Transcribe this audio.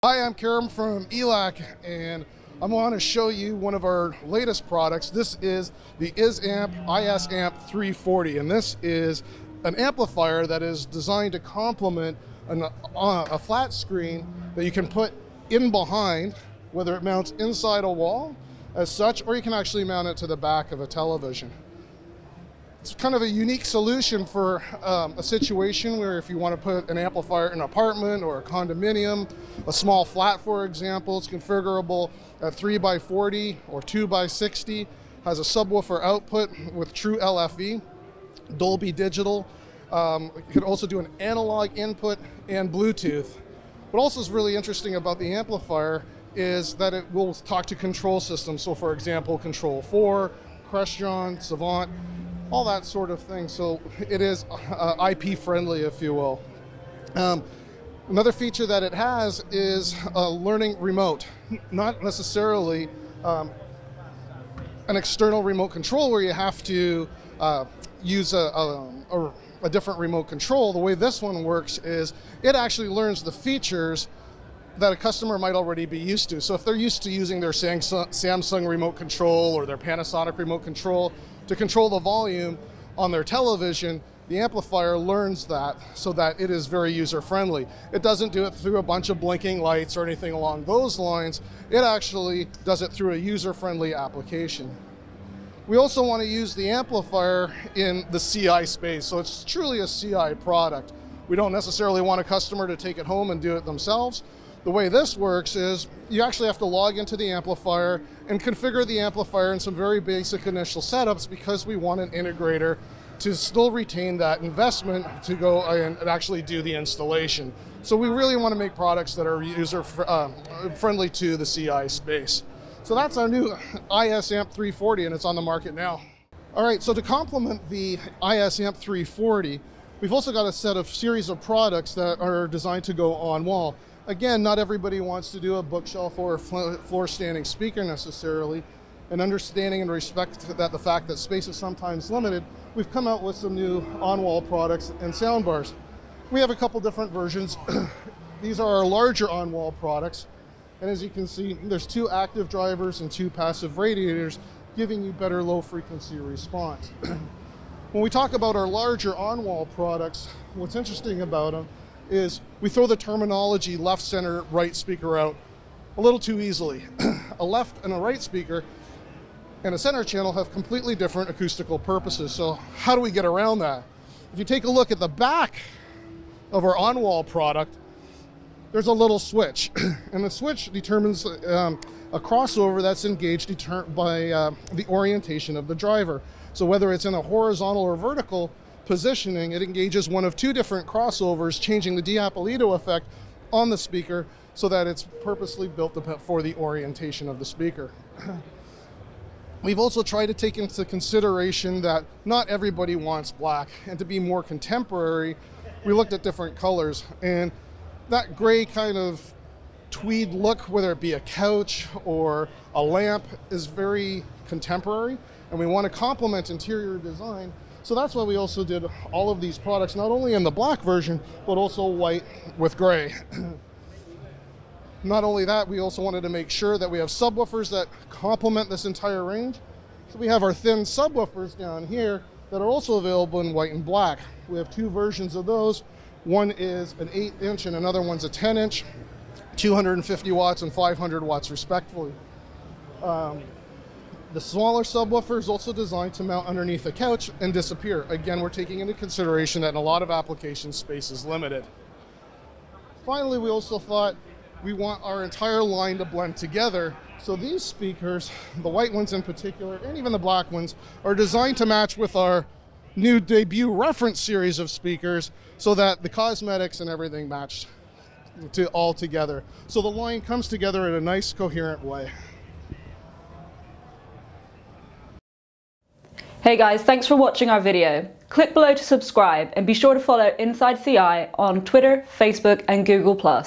Hi, I'm Karem from Elac, and I want to show you one of our latest products. This is the ISE Amp 340, and this is an amplifier that is designed to complement a flat screen that you can put in behind, whether it mounts inside a wall as such, or you can actually mount it to the back of a television. It's kind of a unique solution for a situation where if you want to put an amplifier in an apartment or a condominium, a small flat, for example, it's configurable at 3x40 or 2x60, has a subwoofer output with true LFE, Dolby Digital. You could also do an analog input and Bluetooth. What also is really interesting about the amplifier is that it will talk to control systems. So for example, Control4, Crestron, Savant, all that sort of thing. So it is IP friendly, if you will. Another feature that it has is a learning remote, not necessarily an external remote control where you have to use a different remote control. The way this one works is it actually learns the features that a customer might already be used to. So if they're used to using their Samsung remote control or their Panasonic remote control to control the volume on their television, the amplifier learns that so that it is very user-friendly. It doesn't do it through a bunch of blinking lights or anything along those lines. It actually does it through a user-friendly application. We also want to use the amplifier in the CI space, so it's truly a CI product. We don't necessarily want a customer to take it home and do it themselves. The way this works is you actually have to log into the amplifier and configure the amplifier in some very basic initial setups because we want an integrator to still retain that investment to go and actually do the installation. So we really want to make products that are user friendly to the CI space. So that's our new ISE Amp 340, and it's on the market now. All right, so to complement the ISE Amp 340, we've also got a series of products that are designed to go on wall. Again, not everybody wants to do a bookshelf or a floor standing speaker necessarily, and understanding and respect that the fact that space is sometimes limited, we've come out with some new on-wall products and soundbars. We have a couple different versions. These are our larger on-wall products, and as you can see, there's 2 active drivers and 2 passive radiators, giving you better low frequency response. When we talk about our larger on-wall products, what's interesting about them is we throw the terminology left, center, right speaker out a little too easily. A left and a right speaker and a center channel have completely different acoustical purposes. So how do we get around that? If you take a look at the back of our on-wall product, there's a little switch, and the switch determines a crossover that's engaged by the orientation of the driver. So whether it's in a horizontal or vertical positioning, it engages one of 2 different crossovers, changing the Diapolito effect on the speaker so that it's purposely built for the orientation of the speaker. We've also tried to take into consideration that not everybody wants black, and to be more contemporary, we looked at different colors, and that gray kind of tweed look, whether it be a couch or a lamp, is very contemporary, and we want to complement interior design. So that's why we also did all of these products, not only in the black version, but also white with gray. Not only that, we also wanted to make sure that we have subwoofers that complement this entire range. So we have our thin subwoofers down here that are also available in white and black. We have 2 versions of those. One is an 8-inch and another one's a 10-inch, 250 watts and 500 watts respectively. The smaller subwoofer is also designed to mount underneath a couch and disappear. Again, we're taking into consideration that in a lot of applications, space is limited. Finally, we also thought we want our entire line to blend together. So these speakers, the white ones in particular, and even the black ones, are designed to match with our new debut reference series of speakers so that the cosmetics and everything match all together. So the line comes together in a nice, coherent way. Hey guys, thanks for watching our video. Click below to subscribe and be sure to follow Inside CI on Twitter, Facebook and Google+.